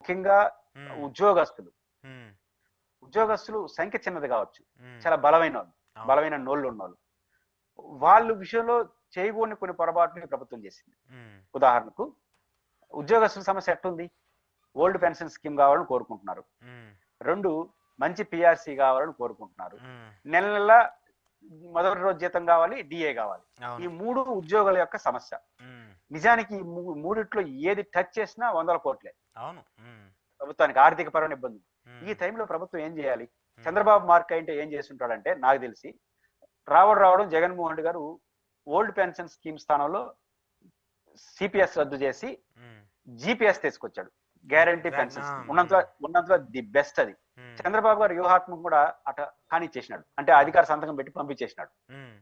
ముఖ్యంగా ఉమ్, ఉద్యోగస్తులు ఉమ్, ఉద్యోగస్తులు సంఖ్య చిన్నది కావచ్చు, ఉమ్, చాలా బలమైన వాళ్ళు, అవును. బలమైన నోళ్ళు ఉన్నవాళ్ళు, వాళ్ళ విషయంలో చేయకూడని కొన్ని పొరపాట్లు ఈ ప్రభుత్వం చేసింది. ఉమ్, ఉదాహరణకు ఉద్యోగస్తుల సమస్య ఎట్టుంది? ఓల్డ్ పెన్షన్ స్కీమ్ కావాలని కోరుకుంటున్నారు. ఉమ్, రెండు, మంచి పిఆర్సీ కావాలని కోరుకుంటున్నారు. ఉమ్, నెల నెల మొదటి రోజు జీతం కావాలి, డిఏ కావాలి. ఈ అవును. మూడు ఉద్యోగుల యొక్క సమస్య. ఉమ్, నిజానికి ఈ మూడిట్లో ఏది టచ్ చేసినా 100 కోట్లే అవును. ఉమ్, ప్రభుత్వానికి ఆర్థిక పరమైన ఇబ్బంది. ఈ ఉమ్, టైంలో ప్రభుత్వం ఏం చేయాలి? ఉమ్, చంద్రబాబు మార్క్ అంటే ఏం చేస్తుంటాడంటే, నాకు తెలిసి రావడం జగన్మోహన్ రెడ్డి గారు ఓల్డ్ పెన్షన్ స్కీమ్ స్థానంలో సిపిఎస్ రద్దు చేసి ఉమ్, జిపిఎస్ తీసుకొచ్చాడు. గ్యారంటీ గ్రాండ్ పెన్షన్ స్కీమ్ ఉన్నంతలో ది బెస్ట్ అది. ఉమ్, చంద్రబాబు గారు వ్యూహాత్మకం కూడా అట కానిచ్చేసినాడు, అంటే అధికార సంతకం పెట్టి పంపించేసినాడు. ఉమ్,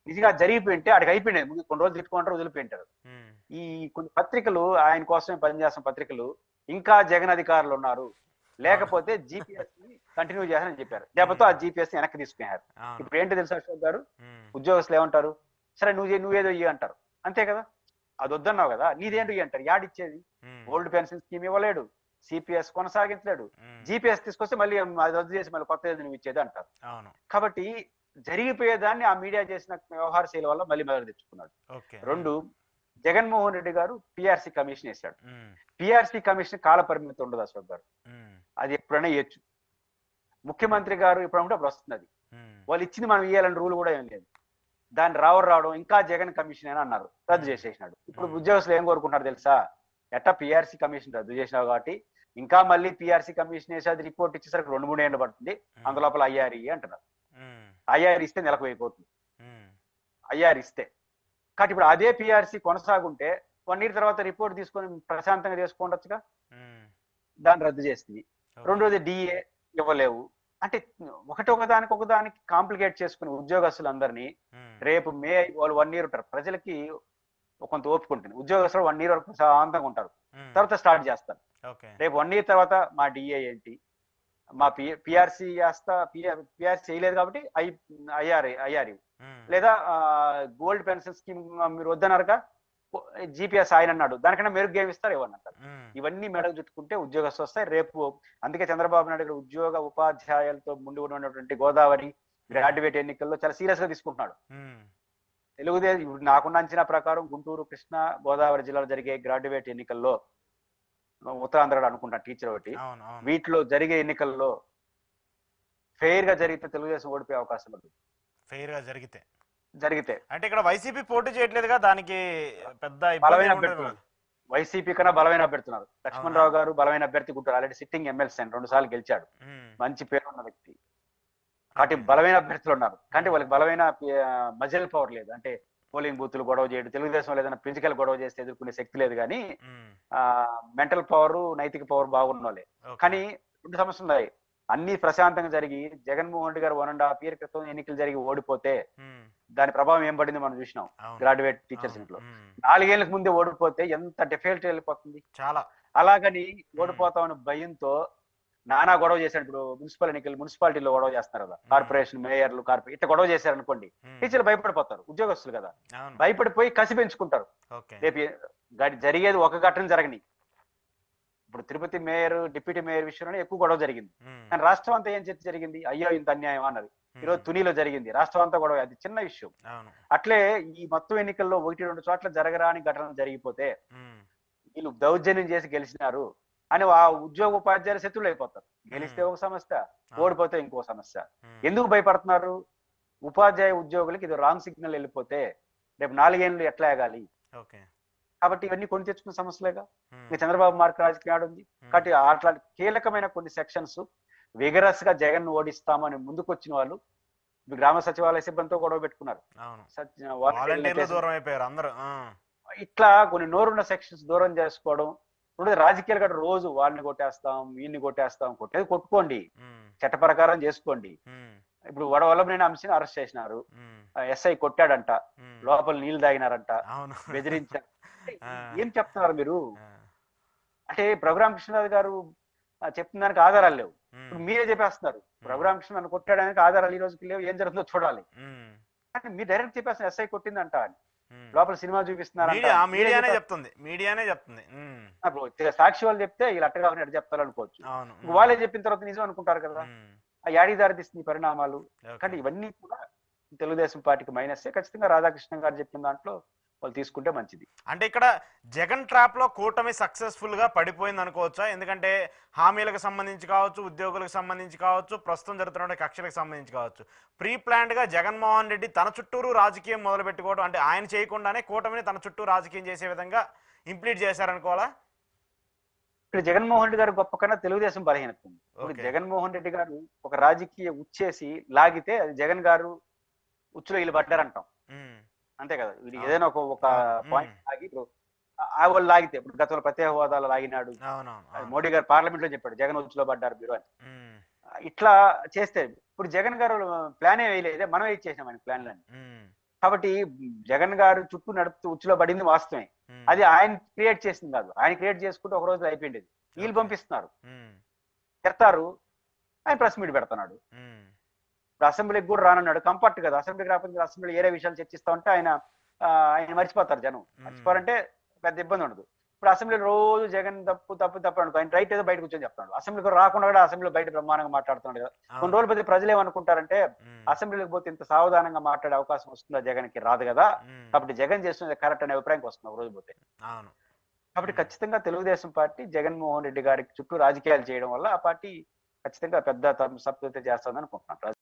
నిజంగా జరిగిపోయింటే అడిగి అయిపోయినాయి, ముందు కొన్ని రోజులు తిట్టుకుంటారు, వదిలిపోయింటారు. ఉమ్, ఈ కొన్ని పత్రికలు, ఆయన కోసమే పనిచేస్తున్న పత్రికలు, ఇంకా జగన్ అధికారులు ఉన్నారు, అవును. లేకపోతే జీపీఎస్ ని కంటిన్యూ చేయాలని చెప్పారు. లేకపోతే ఆ ఉమ్, జీపీఎస్ ని వెనక్కి తీసుకున్నారు. అవును. ఇప్పుడు ఏంటి తెలుసా అశోక్ గారు? ఉమ్, ఉద్యోగస్తులు ఏమంటారు? సరే నువ్వేదో ఇయ్యి అంటారు, అంతే కదా. అది వద్దన్నావు కదా, నీదేంటి ఇయ్యి అంటారు. యాడిచ్చేది? ఉమ్, ఓల్డ్ పెన్షన్ స్కీమ్ ఇవ్వలేడు, సిపిఎస్ కొనసాగించలేడు, ఉమ్, జీపీఎస్ తీసుకొస్తే మళ్ళీ అది రద్దు చేసి మళ్ళీ కొత్త ఏది నువ్వు ఇచ్చేది అంటారు. అవును. కాబట్టి జరిగిపోయేదాన్ని ఆ మీడియా చేసిన వ్యవహార శైలి వల్ల మళ్ళీ మొదలు తెచ్చుకున్నాడు. ఓకే. రెండు, జగన్మోహన్ రెడ్డి గారు పిఆర్సీ కమిషన్ వేశాడు. ఉమ్, పిఆర్సీ కమిషన్ కాల పరిమితి ఉండదు అశోక్ గారు, ఉమ్, అది ఎప్పుడైనా ఇవ్వచ్చు. ముఖ్యమంత్రి గారు ఇప్పుడు అప్పుడు వస్తున్నది, ఉమ్, వాళ్ళు ఇచ్చింది మనం ఇవ్వాలని రూల్ కూడా ఏం లేదు. దాన్ని రావడం ఇంకా జగన్ కమిషన్ అని అన్నారు, రద్దు చేసేసినాడు. ఇప్పుడు ఉమ్, ఉద్యోగస్తులు ఏం కోరుకుంటున్నారు తెలుసా? ఎట్టా పిఆర్సీ కమిషన్ రద్దు చేసినావు కాబట్టి ఇంకా మళ్ళీ పిఆర్సీ కమిషన్ వేసి అది రిపోర్ట్ ఇచ్చేసరికి 2-3 ఏళ్ళు పడుతుంది, ఉమ్, అందులోపల ఐఆర్ అంటున్నారు. ఉమ్, ఐఆర్ ఇస్తే నెలకు 1000 కోట్లు ఉమ్, ఐఆర్ ఇస్తే. కాబట్టి ఇప్పుడు అదే పిఆర్సీ కొనసాగుంటే 1 ఇయర్ తర్వాత రిపోర్ట్ తీసుకొని ప్రశాంతంగా చేసుకోండొచ్చుగా. ఉమ్, దాన్ని రద్దు చేస్తుంది. ఓకే. రెండోది డిఏ ఇవ్వలేవు. అంటే ఒకదానికి కాంప్లికేట్ చేసుకుని ఉద్యోగస్తులందరినీ ఉమ్, రేపు వాళ్ళు 1 ఇయర్ ఉంటారు, ప్రజలకి కొంత ఓపిక ఉంటుంది. ఉద్యోగస్తులు 1 ఇయర్ వరకు ప్రశాంతంగా ఉంటారు, ఉమ్, తర్వాత స్టార్ట్ చేస్తారు. ఓకే. రేపు 1 ఇయర్ తర్వాత మా డిఏ ఏంటి, మా పిఆర్సీ చేస్తా, పిఆర్సీ చేయలేదు కాబట్టి ఐఆర్ ఉమ్, లేదా గోల్డ్ పెన్షన్ స్కీమ్ మీరు వద్దన్నారుగా, జీపీఎస్ ఆయన అన్నాడు, దానికన్నా మెరుగ్గా ఏమి ఇస్తారు ఇవ్వండి అంటారు. ఉమ్, ఇవన్నీ మెడకు చుట్టుకుంటే ఉద్యోగస్తులు వస్తాయి రేపు. అందుకే చంద్రబాబు నాయుడు గారు ఉద్యోగ ఉపాధ్యాయులతో ముందు ఉన్నటువంటి గోదావరి గ్రాడ్యుయేట్ ఎన్నికల్లో చాలా సీరియస్ గా తీసుకుంటున్నాడు. ఉమ్, తెలుగుదేశం ఇప్పుడు నాకున్న అంచనా ప్రకారం గుంటూరు, కృష్ణా, గోదావరి జిల్లాలో జరిగే గ్రాడ్యుయేట్ ఎన్నికల్లో, ఉత్తరాంధ్రలో అనుకుంటా టీచర్ ఒకటి, అవును. అవును. వీటిలో జరిగే ఎన్నికల్లో ఫెయిర్ గా జరిగితే తెలుగుదేశం ఓడిపోయే అవకాశం ఉంది. ఫెయిర్ గా జరిగితే జరిగితే అంటే ఇక్కడ వైసీపీ పోటీ చేయట్లేదుగా, దానికి పెద్ద ఇబ్బంది బలమైన ఏమి ఉండదు అభ్యర్థులు, కదా. వైసీపీ కన్నా బలమైన అభ్యర్థున్నారు. లక్ష్మణ్ అవునా? రావు గారు బలమైన అభ్యర్థి, గుంటూరు ఆల్రెడీ సిట్టింగ్ ఎమ్మెల్సీ అని 2 సార్లు గెలిచాడు, ఉమ్, మంచి పేరున్న వ్యక్తి. కాబట్టి ఓకే. బలమైన అభ్యర్థులు ఉన్నారు, కానీ ఉమ్, వాళ్ళకి బలమైన మజల్ పవర్ లేదు. అంటే పోలింగ్ బూత్లు గొడవ చేయడం, తెలుగుదేశం ఏదైనా ఫిజికల్ గొడవ చేస్తే ఎదుర్కొనే శక్తి లేదు, కానీ ఉమ్, మెంటల్ పవర్, నైతిక పవర్ బాగున్న వాళ్ళే. ఓకే. కానీ 2 సమస్యలు ఉన్నాయి. అన్ని ప్రశాంతంగా జరిగి జగన్మోహన్ రెడ్డి గారు 1.5 year క్రితం ఎన్నికలు జరిగి ఓడిపోతే ఉమ్, దాని ప్రభావం ఏం పడింది మనం చూసినాం. అవును. గ్రాడ్యుయేట్ టీచర్స్ అవును. ఇంట్లో ఉమ్, 4 ఏళ్లకు ముందే ఓడిపోతే ఎంత డిఫెక్ట్ వెళ్ళిపోతుంది. చాలా. అలాగని ఓడిపోతామని భయంతో నానా గొడవ చేశాడు. ఇప్పుడు మున్సిపాలిటీలో గొడవ చేస్తున్నారు కదా, కార్పొరేషన్ మేయర్లు, ఇట్లా గొడవ చేశారు అనుకోండి, ఉమ్, టీచర్లు భయపడిపోతారు, ఉద్యోగస్తులు కదా, అవును. భయపడిపోయి కసి పెంచుకుంటారు. ఓకే. రేపు జరిగేది ఒక ఘటన జరగని. ఇప్పుడు తిరుపతి మేయర్, డిప్యూటీ మేయర్ విషయంలోనే ఎక్కువ గొడవ జరిగింది, ఉమ్, కానీ రాష్ట్రం అంతా ఏం చర్చ జరిగింది? అయ్యో ఇంత అన్యాయం అన్నది. ఈరోజు ఉమ్, తునిలో జరిగింది, రాష్ట్రం అంతా గొడవ, అది చిన్న విషయం. అవును. అట్లే ఈ మొత్తం ఎన్నికల్లో 1-2 చోట్ల జరగరాని ఘటనలు జరిగిపోతే ఉమ్, వీళ్ళు దౌర్జన్యం చేసి గెలిచినారు అని ఆ ఉద్యోగ ఉపాధ్యాయులు శత్రువులు అయిపోతారు. గెలిస్తే ఒక సమస్య, ఓడిపోతే ఇంకో సమస్య. ఉమ్, ఎందుకు భయపడుతున్నారు? ఉపాధ్యాయ ఉద్యోగులకి ఇది రాంగ్ సిగ్నల్ వెళ్ళిపోతే రేపు 4 ఏళ్ళు ఎట్లా ఆగాలి? ఓకే. కాబట్టి ఇవన్నీ కొని తెచ్చుకున్న సమస్యలేగా. ఉమ్, ఇంకా చంద్రబాబు మార్క్ రాజకీయం ఆడుంది. కాబట్టి అట్లాంటి కీలకమైన కొన్ని సెక్షన్స్ విగరస్ గా జగన్ ఓడిస్తామని ముందుకొచ్చిన వాళ్ళు గ్రామ సచివాలయ సిబ్బందితో గొడవ పెట్టుకున్నారు. అవును. వాలంటీర్లు వాలంటీర్లు నెట్టేసి దూరం అయిపోయారు అందరూ. ఇట్లా కొన్ని నోరున్న సెక్షన్స్ దూరం చేసుకోవడం. ఇప్పుడు రాజకీయాలు కూడా రోజు వాళ్ళని కొట్టేస్తాం, వీళ్ళని కొట్టేస్తాం, కొట్టేది కొట్టుకోండి, ఉమ్, చట్ట ప్రకారం చేసుకోండి. ఉమ్, ఇప్పుడు వల్లభనేని అంశని అరెస్ట్ చేసినారు, ఉమ్, ఎస్ఐ కొట్టాడంట, ఉమ్, లోపల నీళ్లు తాగినారంట, అవును. బెదిరించారు. ఆ, ఏం చెప్తున్నారు మీరు? ఆ, అంటే రఘురామ కృష్ణరాజు గారు చెప్తున్న దానికి ఆధారాలు లేవు. ఉమ్, ఇప్పుడు మీరే చెప్పేస్తున్నారు రఘురామ కృష్ణ నన్ను కొట్టాడానికి ఆధారాలు ఈ రోజుకి లేవు, ఏం జరుగుతుందో చూడాలి. ఉమ్, అంటే మీరు డైరెక్ట్ చెప్పేస్తున్నారు ఎస్ఐ కొట్టిందంట అని. లోపల సినిమా చూపిస్తున్నారు మీడియానే చెప్తుంది. సాక్షి వాళ్ళు చెప్తే వీళ్ళు అట్టగా ఎట్లా చెప్తారు అనుకోవచ్చు. అవును. వాళ్ళే చెప్పిన తర్వాత నిజం అనుకుంటారు కదా. ఆ యాడికి దారితీస్తుంది పరిణామాలు. కానీ ఇవన్నీ కూడా తెలుగుదేశం పార్టీకి మైనస్సే. ఖచ్చితంగా రాధాకృష్ణ గారు చెప్పిన దాంట్లో వాళ్ళు తీసుకుంటే మంచిది. అంటే ఇక్కడ జగన్ ట్రాప్ లో కూటమి సక్సెస్ఫుల్ గా పడిపోయింది అనుకోవచ్చా? ఎందుకంటే హామీలకు సంబంధించి కావచ్చు, ఉద్యోగులకు సంబంధించి కావచ్చు, ప్రస్తుతం జరుగుతున్న కక్షలకు సంబంధించి కావచ్చు, ప్రీ ప్లాన్డ్ గా జగన్మోహన్ రెడ్డి తన చుట్టూరు రాజకీయం మొదలు పెట్టుకోవడం, అంటే ఆయన చేయకుండానే కూటమిని తన చుట్టూ రాజకీయం చేసే విధంగా ఇంప్లీట్ చేశారనుకోవాలా? ఇక్కడ జగన్మోహన్ రెడ్డి గారు గొప్ప కన్నా తెలుగుదేశం బలహీనత ఉంది. ఇప్పుడు జగన్మోహన్ రెడ్డి గారు ఒక రాజకీయ ఉచ్చేసి లాగితే అది జగన్ గారు ఉచ్చులో వీళ్ళు పడ్డారంటాం, అంతే కదా. వీడు ఏదైనా ఒక పాయింట్ లాగి ఇప్పుడు వాళ్ళు లాగితే, ఇప్పుడు గతంలో ప్రత్యేక హోదాలో లాగినాడు, మోడీ గారు పార్లమెంట్ లో చెప్పాడు జగన్ ఉచ్చులో పడ్డారు మీరు అని. ఇట్లా చేస్తే ఇప్పుడు జగన్ గారు ప్లానే వేయలేదే, మనమే ఇచ్చేసాం ఆయన ప్లాన్లని. కాబట్టి జగన్ గారు చుట్టూ నడుపుతూ ఉచ్చులో పడింది వాస్తవమే. అది ఆయన క్రియేట్ చేసింది కాదు. ఆయన క్రియేట్ చేసుకుంటే ఒక రోజు అయిపోయింది. వీళ్ళు పంపిస్తున్నారు, పెడతారు, ఆయన ప్రెస్ మీట్ పెడుతున్నాడు. అసెంబ్లీకి కూడా రానన్నాడు, కంఫర్ట్ కదా. అసెంబ్లీకి రాకపోతే అసెంబ్లీ ఏరే విషయాలు చర్చిస్తా ఉంటే ఆయన మర్చిపోతారు జనం. మర్చిపోరంటే పెద్ద ఇబ్బంది ఉండదు. ఇప్పుడు అసెంబ్లీలో రోజు జగన్ తప్పు తప్పు తప్పు అనుకో, ఆయన రైట్ ఏదో బయట కూర్చొని చెప్తాడు. అసెంబ్లీకి రాకుండా కూడా అసెంబ్లీలో బయట బ్రహ్మాండంగా మాట్లాడుతున్నాడు కదా. కొన్ని రోజుల ప్రతి ప్రజలు ఏమనుకుంటారంటే అసెంబ్లీకి పోతే ఇంత సావధానంగా మాట్లాడే అవకాశం వస్తుందా, జగన్ కి రాదు కదా, కాబట్టి జగన్ చేస్తున్నది కరెక్ట్ అనే అభిప్రాయంకి వస్తుంది ఒక రోజు పోతే. కాబట్టి ఖచ్చితంగా తెలుగుదేశం పార్టీ జగన్మోహన్ రెడ్డి గారికి చుట్టూ రాజకీయాలు చేయడం వల్ల ఆ పార్టీ ఖచ్చితంగా పెద్ద సప్తత చేస్తుందని అనుకుంటున్నాను.